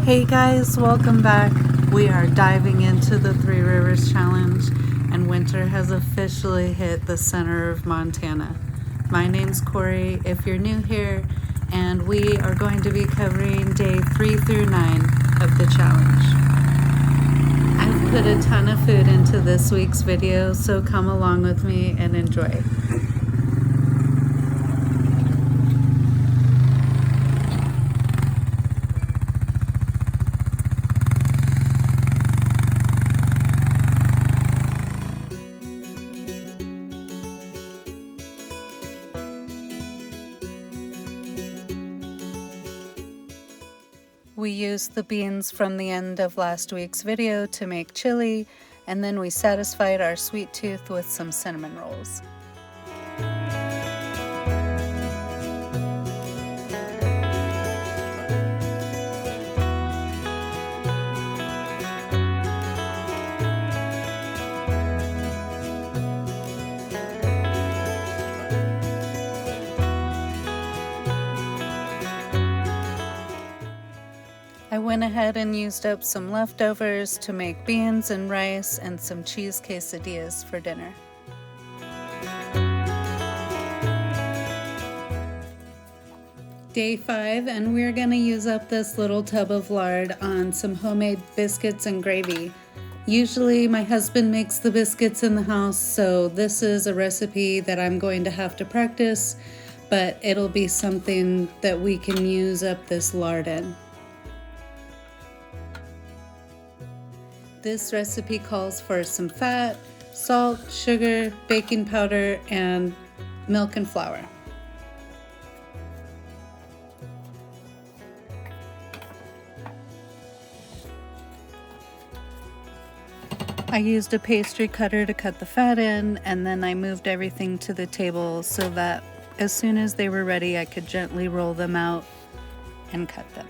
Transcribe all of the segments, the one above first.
Hey guys, welcome back. We are diving into the Three Rivers Challenge, and winter has officially hit the center of Montana. My name's Corey, if you're new here, and we are going to be covering day 3 through 9 of the challenge. I've put a ton of food into this week's video, so come along with me and enjoy. We used the beans from the end of last week's video to make chili, and then we satisfied our sweet tooth with some cinnamon rolls. I went ahead and used up some leftovers to make beans and rice and some cheese quesadillas for dinner. Day 5, and we're going to use up this little tub of lard on some homemade biscuits and gravy. Usually my husband makes the biscuits in the house, so this is a recipe that I'm going to have to practice, but it'll be something that we can use up this lard in. This recipe calls for some fat, salt, sugar, baking powder, and milk and flour. I used a pastry cutter to cut the fat in, and then I moved everything to the table so that as soon as they were ready, I could gently roll them out and cut them.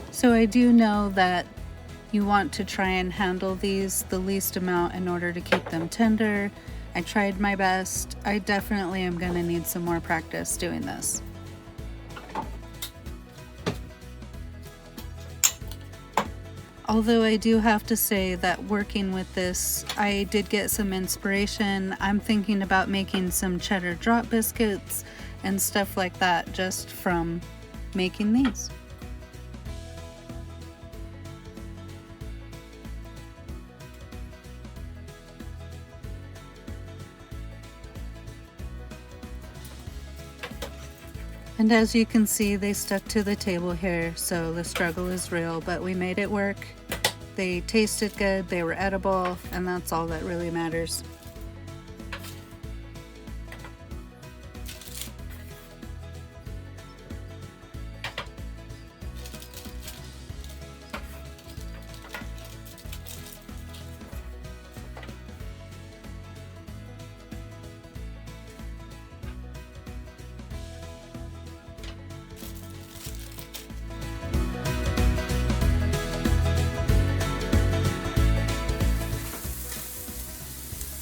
So I do know that you want to try and handle these the least amount in order to keep them tender. I tried my best. I definitely am going to need some more practice doing this. Although I do have to say that working with this, I did get some inspiration. I'm thinking about making some cheddar drop biscuits and stuff like that just from making these. And as you can see, they stuck to the table here, so the struggle is real, but we made it work. They tasted good, they were edible, and that's all that really matters.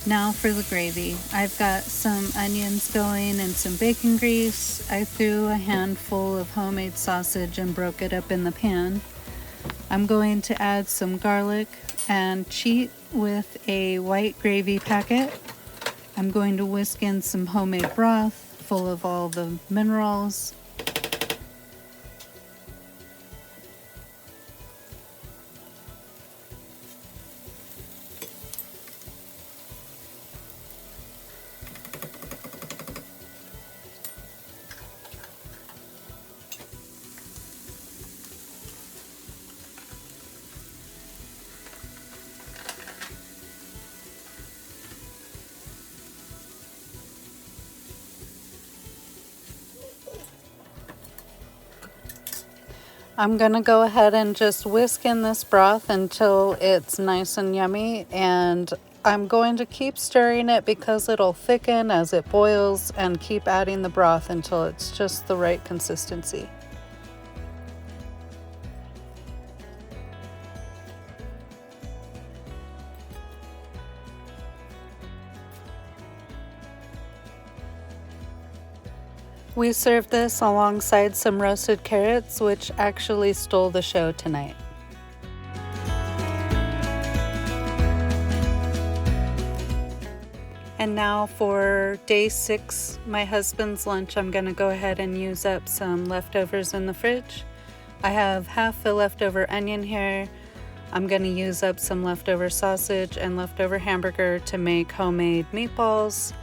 Now for the gravy. I've got some onions going and some bacon grease. I threw a handful of homemade sausage and broke it up in the pan. I'm going to add some garlic and cheat with a white gravy packet. I'm going to whisk in some homemade broth full of all the minerals. I'm gonna go ahead and just whisk in this broth until it's nice and yummy, and I'm going to keep stirring it because it'll thicken as it boils, and keep adding the broth until it's just the right consistency. We served this alongside some roasted carrots, which actually stole the show tonight. And now for day 6, my husband's lunch, I'm gonna go ahead and use up some leftovers in the fridge. I have half a leftover onion here. I'm gonna use up some leftover sausage and leftover hamburger to make homemade meatballs.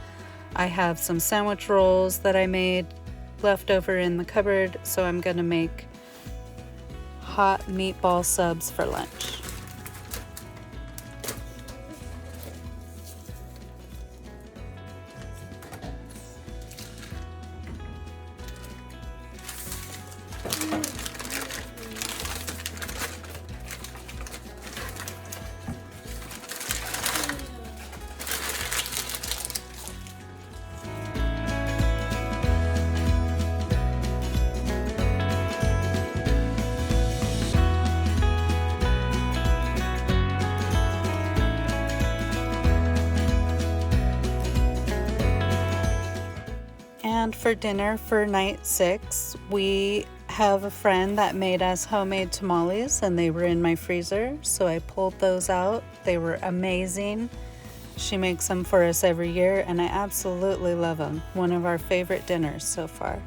I have some sandwich rolls that I made left over in the cupboard, so I'm gonna make hot meatball subs for lunch. And for dinner for night 6, we have a friend that made us homemade tamales, and they were in my freezer, so I pulled those out. They were amazing. She makes them for us every year, and I absolutely love them. One of our favorite dinners so far.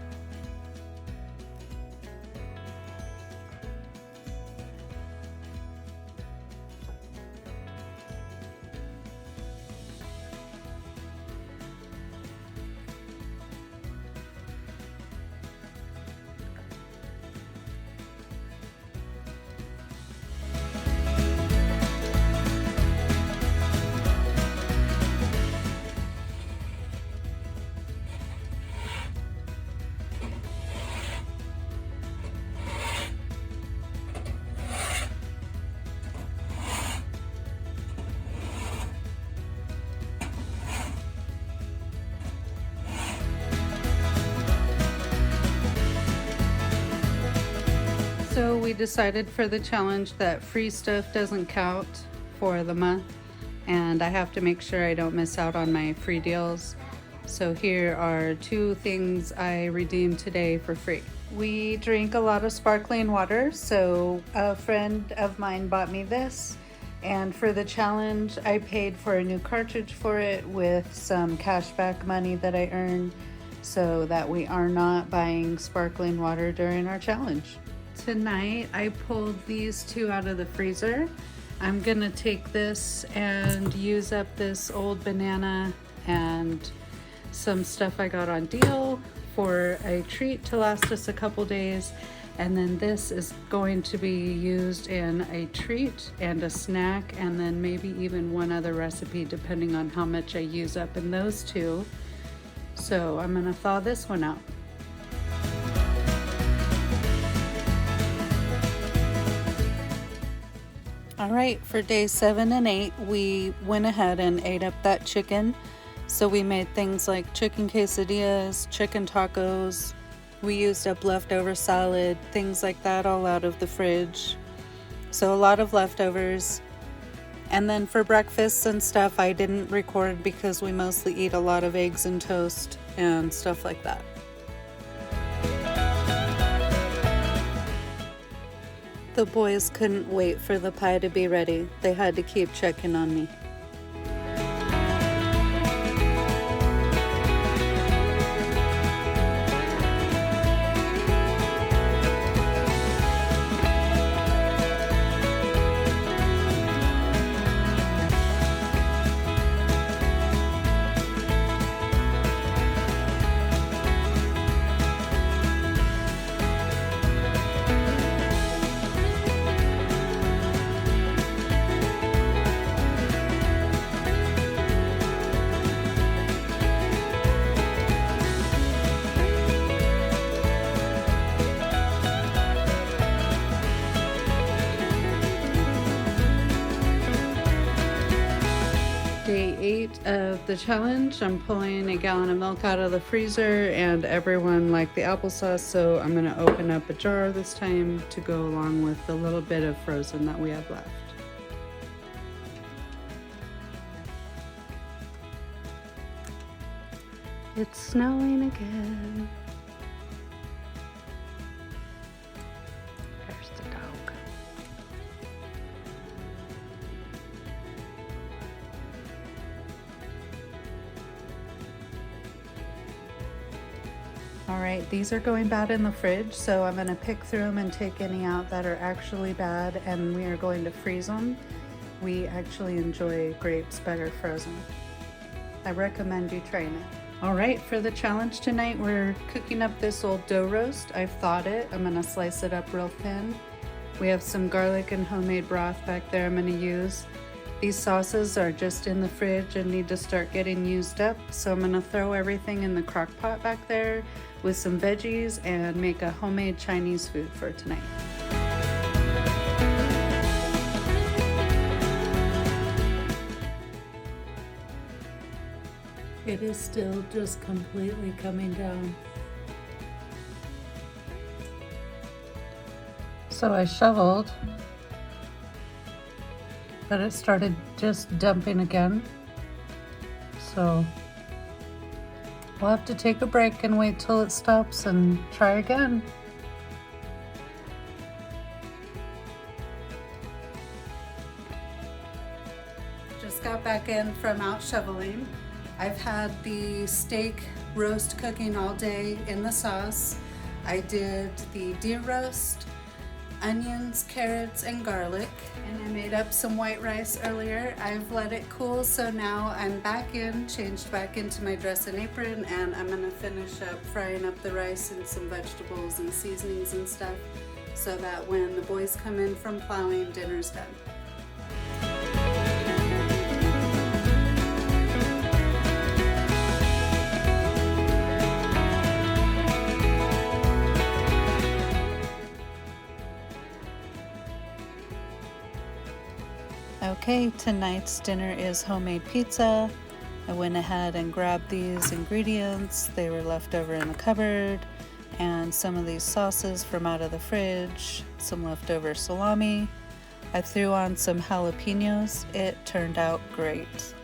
So we decided for the challenge that free stuff doesn't count for the month, and I have to make sure I don't miss out on my free deals. So here are 2 things I redeemed today for free. We drink a lot of sparkling water, so a friend of mine bought me this, and for the challenge I paid for a new cartridge for it with some cashback money that I earned, so that we are not buying sparkling water during our challenge. Tonight I pulled these 2 out of the freezer. I'm gonna take this and use up this old banana and some stuff I got on deal for a treat to last us a couple days, and then this is going to be used in a treat and a snack, and then maybe even one other recipe depending on how much I use up in those 2. So I'm gonna thaw this one out. All right, for day 7 and 8, we went ahead and ate up that chicken. So we made things like chicken quesadillas, chicken tacos. We used up leftover salad, things like that, all out of the fridge. So a lot of leftovers. And then for breakfasts and stuff, I didn't record because we mostly eat a lot of eggs and toast and stuff like that. The boys couldn't wait for the pie to be ready. They had to keep checking on me. of the challenge. I'm pulling a gallon of milk out of the freezer, and everyone liked the applesauce, so I'm gonna open up a jar this time to go along with the little bit of frozen that we have left. It's snowing again. There's the dog. All right, these are going bad in the fridge, so I'm gonna pick through them and take any out that are actually bad, and we are going to freeze them. We actually enjoy grapes better frozen. I recommend you trying it. All right, for the challenge tonight, we're cooking up this old dough roast. I've thawed it. I'm gonna slice it up real thin. We have some garlic and homemade broth back there I'm gonna use. These sauces are just in the fridge and need to start getting used up, so I'm gonna throw everything in the crock pot back there with some veggies and make a homemade Chinese food for tonight. It is still just completely coming down. So I shoveled, but it started just dumping again. So we'll have to take a break and wait till it stops and try again. Just got back in from out shoveling. I've had the steak roast cooking all day in the sauce. I did the deer roast, onions, carrots, and garlic, and I made up some white rice earlier. I've let it cool, so now I'm back in, changed back into my dress and apron, and I'm gonna finish up frying up the rice and some vegetables and seasonings and stuff, so that when the boys come in from plowing, dinner's done. Okay, tonight's dinner is homemade pizza. I went ahead and grabbed these ingredients. They were left over in the cupboard, and some of these sauces from out of the fridge, some leftover salami. I threw on some jalapenos. It turned out great.